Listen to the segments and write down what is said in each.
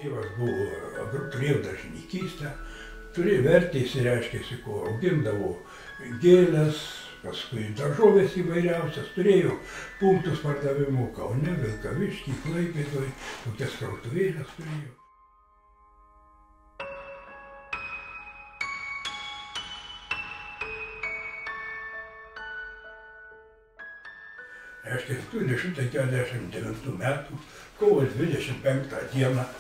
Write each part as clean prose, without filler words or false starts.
Tėvas turėjo daržininkystę, turėjo vertėsi, reiškėsi, ko augindavo gėlės, paskui daržovės įvairiausias, turėjo punktus pardavimų Kaune, Vilkavišky, Klaipėdoj, tokias krautuvėlės turėjo. Reiškia, 1949 metų, kovo 25 dieną,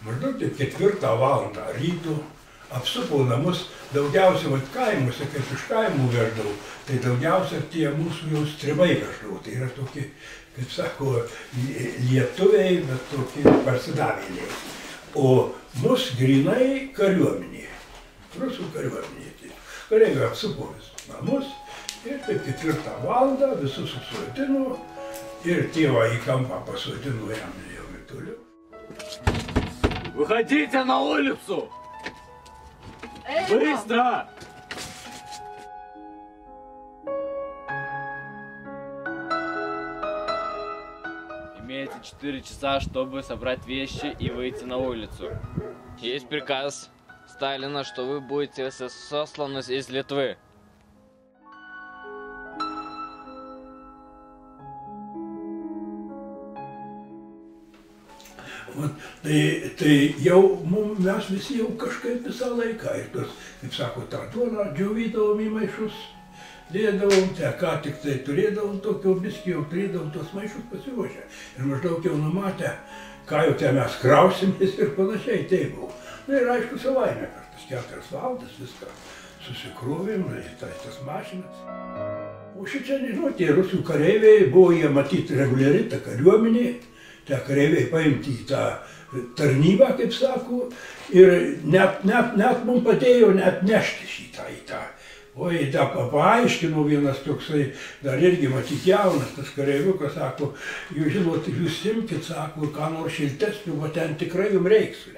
maždaug 4 valandą ryto, apsupo namus, daugiausia kaimuose, kaip iš kaimų veždavau, tai daugiausia tie mūsų jau stribai veždavo, tai yra tokie, kaip sako, lietuviai, bet tokie parsidavėliai. O mus grinai kariuomenė, rusų kariuomenė. Tai kareiviai apsupo visus namus ir taip 4 valandą visus susodino ir tėvą į kampą pasodino jam jau ir toliau. Выходите на улицу! Быстро! Имеете 4 часа, чтобы собрать вещи и выйти на улицу. Есть приказ Сталина, что вы будете сосланы из Литвы. Tai jau mes visi jau kažkaip visą laiką ir tos, kaip sako, tą duoną džiovydavom į maišus, dėdavom, ką tik tai turėdavom tokio biskį, jau turėdavom tos maišus pasiruošę. Ir maždaug jau numatę, ką jau ten mes krausimės ir panašiai, tai buvo. Na ir aišku, savaime per tas 4 valandas viską susikrovėm į tas mašinas. O šičia, nežinau, tie rusų kareiviai buvo jie matyti reguliariai, ta kariuomenė. Tie kareiviai paimti į tą tarnybą, kaip sako, ir net mums padėjo net nešti šitą į tą. O į tą paaiškino vienas toksai, dar irgi matyt jaunas tas kareiviukas, sako, jūs žinot, jūs imkit, sako, ką nors šiltesnių, o ten tikrai jums reiks.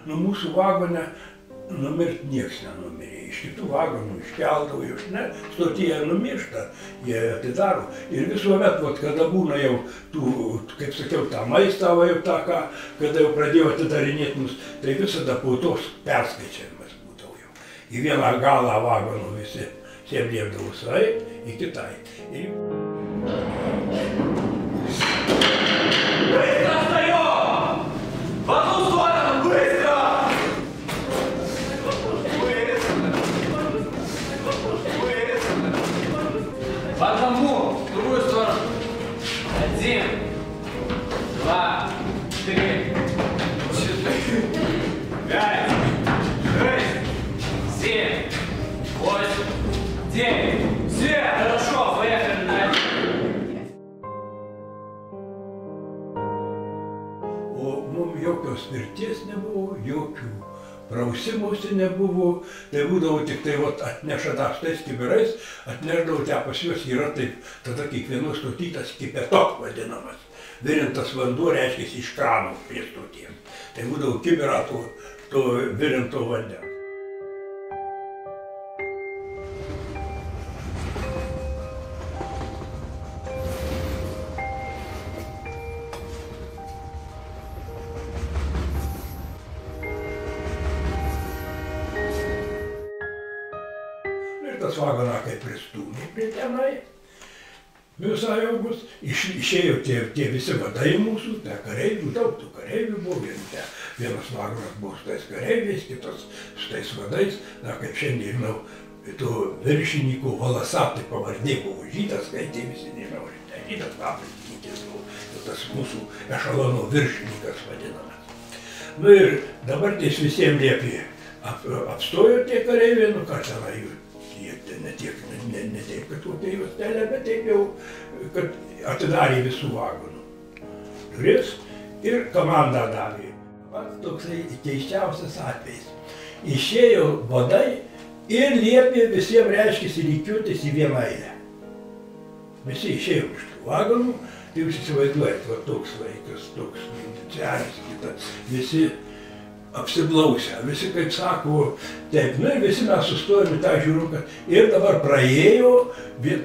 nu mūsų vagone numirt nieks nenumirė. Iš kitų vagonų iškeldavo, iš ne, stotyje numiršta, jie atidaro. Ir visuomet, vat, kada būna jau tų, kaip sakiau, tą maistą, jau tą, kada jau pradėjo atidarinėti mus, tai visada po tos perskaičiavimas būdavo jau. Į vieną galą vagonų visi liepdavo sueit, į kitą. В одному, в другую сторону. 1, 2, 3, 4, 5, 6, 7, 8, 9. Все, хорошо, поехали дальше. O mums jokios pirties nebuvo, jokių prausimosi nebuvo, tai būdavo tik tai atneša tą tais kibirais, atnešdavo ten pas juos yra taip, tada kiekvienos stotytas kipetok vadinamas. Virintas vanduo reiškia iš krano prie stoties. Tai būdavo kibirą to virinto vandens. Tas vagoną kaip pristūmė prie tenai, visai jau bus, išėjo tie visi vadai mūsų, te kareivių, daug tų kareivių buvo, vienas vagonas buvo su tais kareiviais, kitas su tais vadais, na kaip šiandien žinau, to viršininko Valasatui pavardė buvo žydas, skaitė visi, nežinau, žydas paprastininkis buvo, tas mūsų ešalono viršininkas vadinamas. Nu ir dabar ties visiems liepė, apstojo tie kareiviai, nu ką tenai jų. Ne taip, kad kokia juostelė, bet taip jau, kad atidarė visų vagonų duris ir komandą davė. Pats toksai keisčiausias atvejis. Išėjo vadai ir liepė visiems reiškėsi rikiuotis į vieną eilę. Visi išėjo iš tų vagonų, tai jūs įsivaizduojat, va toks laikas, toks miliciaris, kitas, visi apsiblausę, visi, kaip sako, taip, nu ir visi mes sustojom į tą žiūrų, kad ir dabar praėjo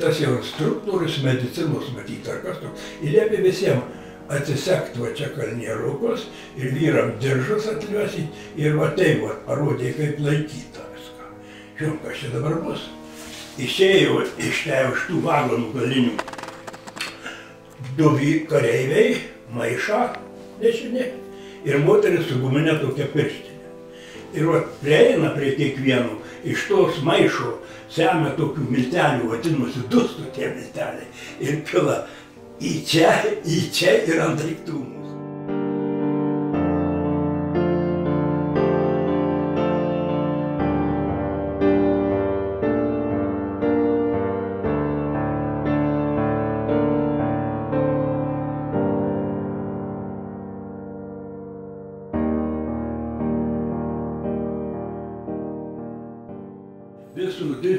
tas jau instruktorius medicinos matyti ar kas toks, ir liepė visiems atsisekt va čia kalnierukos ir vyram diržus atliuosit ir va taip va parodė, kaip laikyta viską. Žiūrėjom, kas čia dabar bus. Išėjo iš tų vagonų galinių du kareiviai, maišą dešinė, ir moteris su guminė tokia pirštinė. Ir prieina prie kiekvieno, iš tos maišo semia tokių miltelių, vadinasi dustų tie milteliai, ir pila į čia ir ant daiktų mūsų.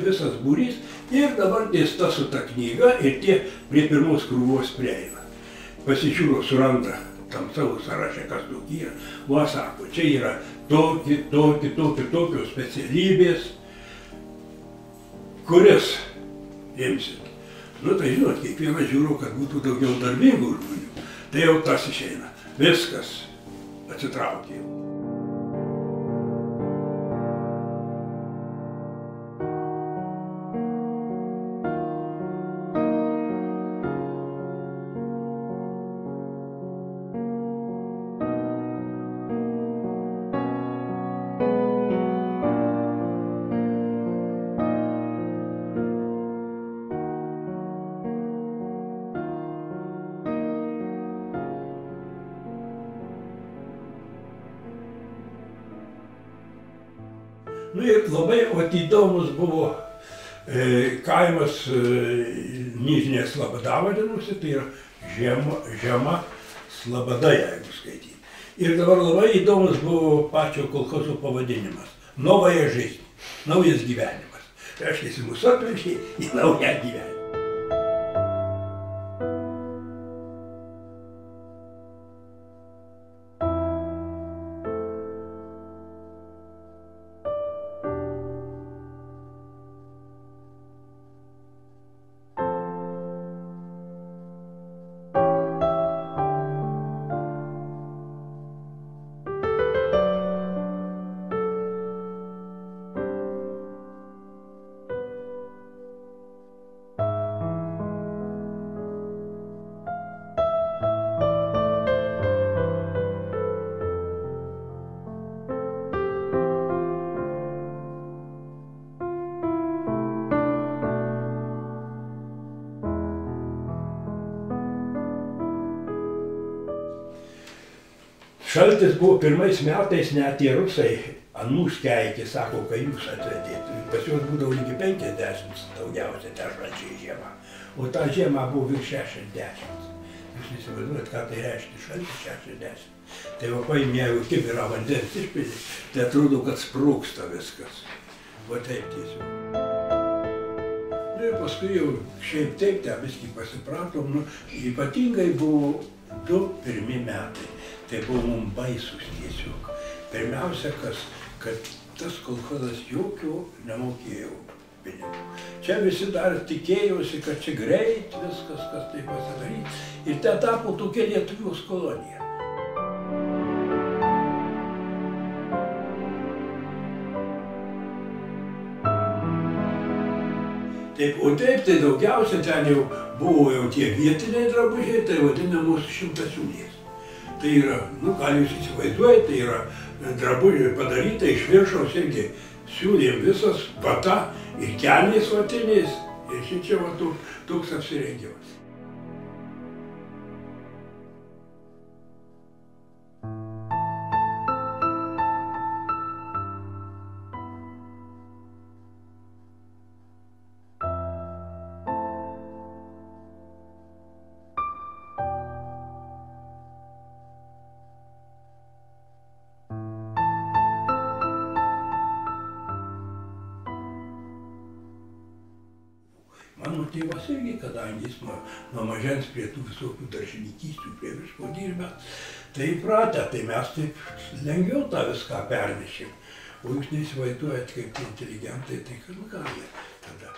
Visas būrys ir dabar ties ta su ta knyga ir tie prie pirmos krūvos prieina. Pasižiūro, suranda tam savo sąraše, kas tokie, va sako, čia yra tokios specialybės, kuris imsit. Nu tai žinot, kiekvienas žiūro, kad būtų daugiau darbingų žmonių, tai jau tas išeina. Viskas atsitraukė. Nu ir labai įdomus buvo kaimas Nižnė Slabada vadinosi, tai yra žema Slabada, jeigu skaityti. Ir dabar labai įdomus buvo pačio kolchozo pavadinimas – Novaja Жизнь, naujas gyvenimas. Tai reiškia, mus atvežė į naują gyvenimą. Šaltis buvo pirmais metais, net tie rusai ant mūsų keikė, sako, kai jūs atvedėt. Pas juos būdavo lygi 50 daugiausia ten šalčiai žiemą. O ta žiema buvo virš 60. Jūs įsivaizduojat, ką tai reiškia šaltis 60. Tai va paimė, jeigu kibirą vandens išpilė, tai atrodo, kad sprūksta viskas. Va taip tiesiog. Ir paskui jau šiaip taip, ten viskį pasipratom, ypatingai buvo 2 pirmi metai. Tai buvo mums baisus tiesiog. Pirmiausia, kad tas kolchozas jokio nemokėjo pinigų. Čia visi dar tikėjosi, kad čia greit viskas, kas taip pasidarys. Ir tai tapo tokia Lietuvos kolonija. Taip, o taip, tai daugiausia ten jau buvo jau tie vietiniai drabužiai, tai vadinamos šimtasiūlės. Tai yra, gal jūs įsivaizduojate, tai yra drabužiai padaryta iš viršaus irgi siūlėm visas bata ir kelnės vatinės ir šičia va toks apsirengimas. Mano tėvas irgi, kadangi jis nuo mažens prie tų visokių daržininkysčių, prie visko dirbęs, tai įpratę, tai mes taip lengviau tą viską pernešėm. O jūs neįsivaizduojat, kaip tie inteligentai, tai kad gali tada.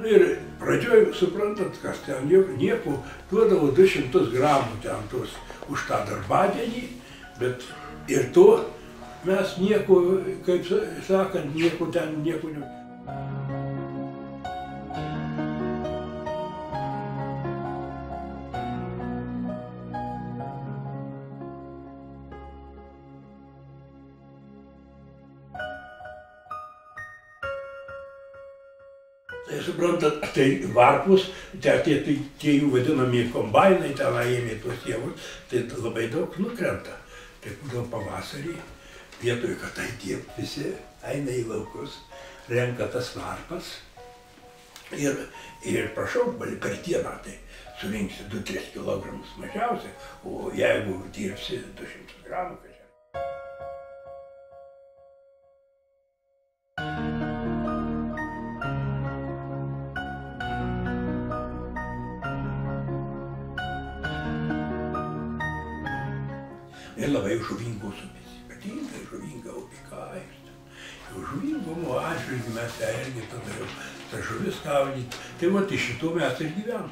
Ir pradžioj, suprantat, kas ten nieko, duodavo 200 gramų ten tos už tą darbadienį, bet ir to mes nieko, kaip sakant, nieko ne. Tai suprantat, tai varpus, tie jų vadinami kombainai, ten ėmė tuos javus, tai labai daug nukrenta. Tai būdavo pavasarį, vietoj, kad tai tie visi eina į laukus, renka tas varpas ir prašau, per dieną tai surinksi 2-3 kilogramus mažiausiai, o jeigu dirbsi 200 gramų, kažkaip. Ir labai žuvingos upės, ypatingai žuvinga upė, ką jūs ten. Jau žuvingumo atžvilgiu mes irgi tada jau tą žuvis gaudyti. Tai va, iš šito mes ir gyvenam.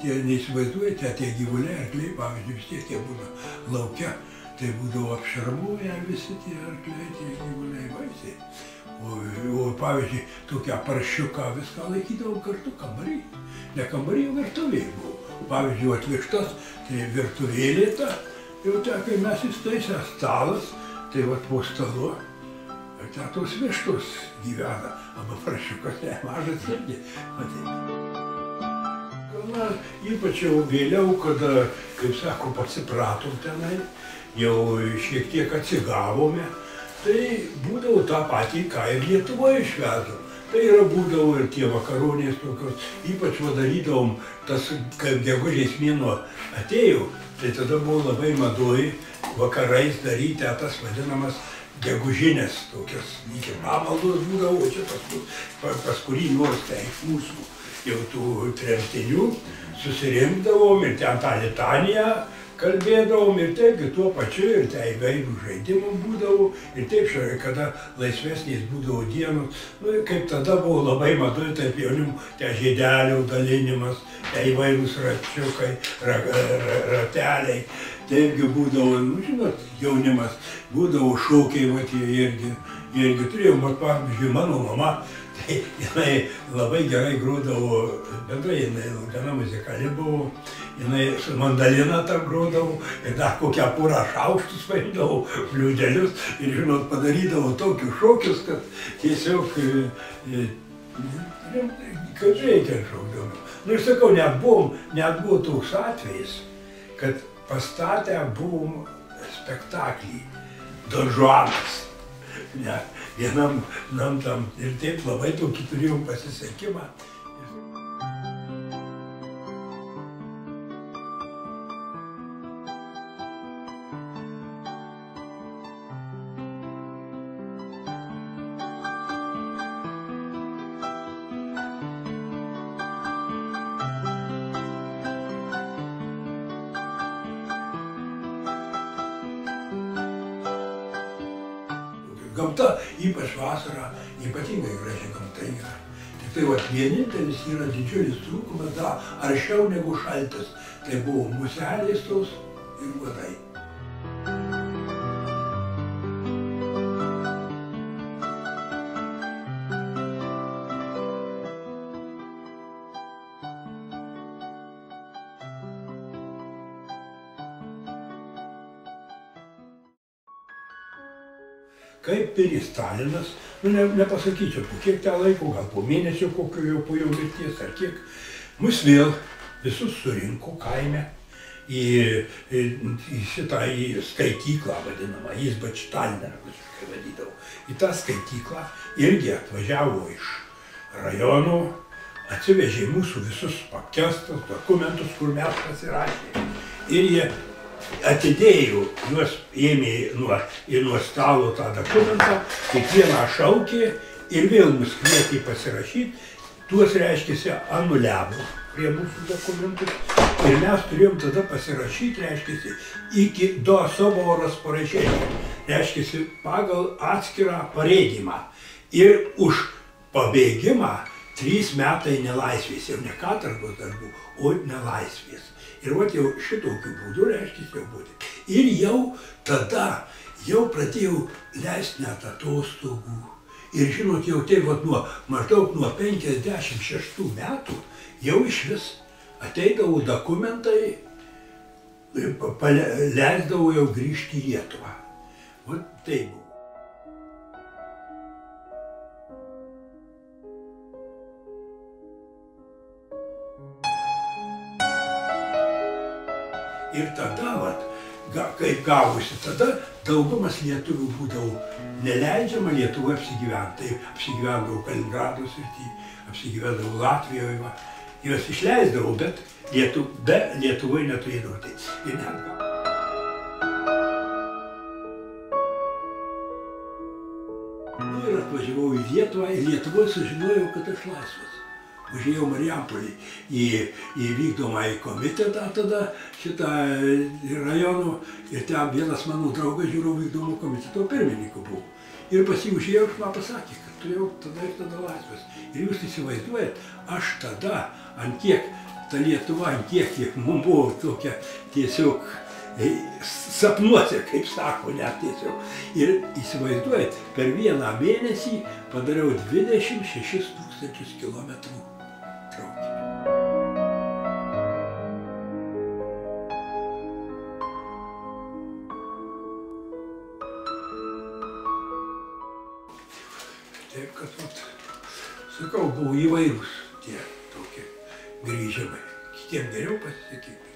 tie neįsivaizduojate, tie gyvuliai, arkliai, pavyzdžiui, vis tiek jie būna laukia, tai būdavo apšarmuoja visi tie arkliai, tie gyvuliai baisiai. O pavyzdžiui, tokią paršiuką viską laikydavo kartu kambarį. Ne kambarį, o virtuvėje buvo. Pavyzdžiui, atvištas, tai virtuvėlė ta, jau ten, kai mes įstaisę stalas, tai vat po stalu, ten tos vištos gyvena, arba paršiukas, ne, mažas irgi. Na, ypač jau vėliau, kada, kaip sako, pasipratom tenai, jau šiek tiek atsigavome, tai būdavo tą patį, ką ir Lietuvoje išvežo. Tai yra būdavo ir tie makaronės tokios, ypač darydavom tas, kaip gegužės mėnuo atėjo, tai tada buvo labai madoj vakarais daryti tas vadinamas gegužinės tokias, iki pamaldos būdavo, čia pas kurį nors tai mūsų jau tų tremtinių susirinkdavom ir ten tą litaniją kalbėdavom ir taip, ir tuo pačiu, ir tai įvairių žaidimų būdavo, ir taip, kada laisvesnės būdavo dienos, nu, kaip tada buvo labai madoj, taip jaunimų, tie žaidelių dalinimas, tie įvairūs račiukai, rateliai, taipgi būdavo, nu, žinot, jaunimas, būdavo šokiai, vat jie irgi turėjom, pavyzdžiui, mano mama, tai jinai labai gerai grodavo, bendrai jinai gana muzikali buvo, jinai su mandalina tą grodavo ir dar kokią porą šaukštus paimdavo, bliūdelius ir, žinot, padarydavo tokius šokius, kad tiesiog, kad reikia šokdavo. Nu ir sakau, net buvo toks atvejis, kad pastatę buvom spektaklį Don Juanas. Ne, vienam tam ir taip labai tokį turėjom pasisekimą. Gamta, ypač vasarą, ypatingai graži gamta yra. Tik tai vat vienintelis yra didžiulis trūkumas, da, aršiau negu šaltis. Tai buvo muselės tos ir uodai. Kaip mirė Stalinas, nu nepasakyčiau, po kiek tą laiko, gal po mėnesio kokio jau po jo mirties ar kiek, mus vėl visus surinko kaime į šitą skaityklą vadinamą, Izbačtalną, visiškai vadydavau. Į tą skaityklą irgi atvažiavo iš rajono, atsivežė mūsų visus pakestus dokumentus, kur mes pasirašėme. Ir jie atidėjo, juos ėmė nuo stalo tą dokumentą, kiekvieną šaukė ir vėl mus kvietė pasirašyti, tuos reiškiasi anuliavo prie mūsų dokumentus ir mes turėjom tada pasirašyti, reiškiasi, iki do savo rasporešėjimo, reiškiasi, pagal atskirą pareigimą ir už pabėgimą 3 metai nelaisvės, jau ne katorgos darbų, o nelaisvės. Ir vat jau šitokiu būdu, reiškia, jau būti. Ir jau tada, jau pradėjau leisti net atostogų. Ir žinot, jau taip vat maždaug nuo 56 metų, jau iš vis ateidavo dokumentai, leisdavo jau grįžti į Lietuvą. Vat tai buvo. Ir tada, vat, kaip gavosi, tada daugumas lietuvių būdavo neleidžiama Lietuvoje apsigyventi. Taip apsigyvendavo Kaliningrado srity, apsigyvendavo Latvijoje. Juos išleisdavo, bet Lietuvoje neturėdavo tai. Ir atvažiavau į Lietuvą ir Lietuvoje sužinojau, kad aš laisvas. Užėjau Marijampolį į vykdomąjį komitetą tada šitą rajono ir ten vienas mano draugas žiūrau vykdomo komiteto pirmininku buvo. Ir pas jį užėjau ir man pasakė, kad tu jau tada ir tada laisvas. Ir jūs įsivaizduojat, aš tada ant kiek ta Lietuva, tiek, kiek mums buvo tokia tiesiog sapnuose, kaip sako, net tiesiog. Ir įsivaizduojat, per vieną mėnesį padariau 26 000 kilometrų traukinį. Taip, kad, sakau, buvo įvairūs tie tokie grįžimai. Kitiem geriau pasisekė.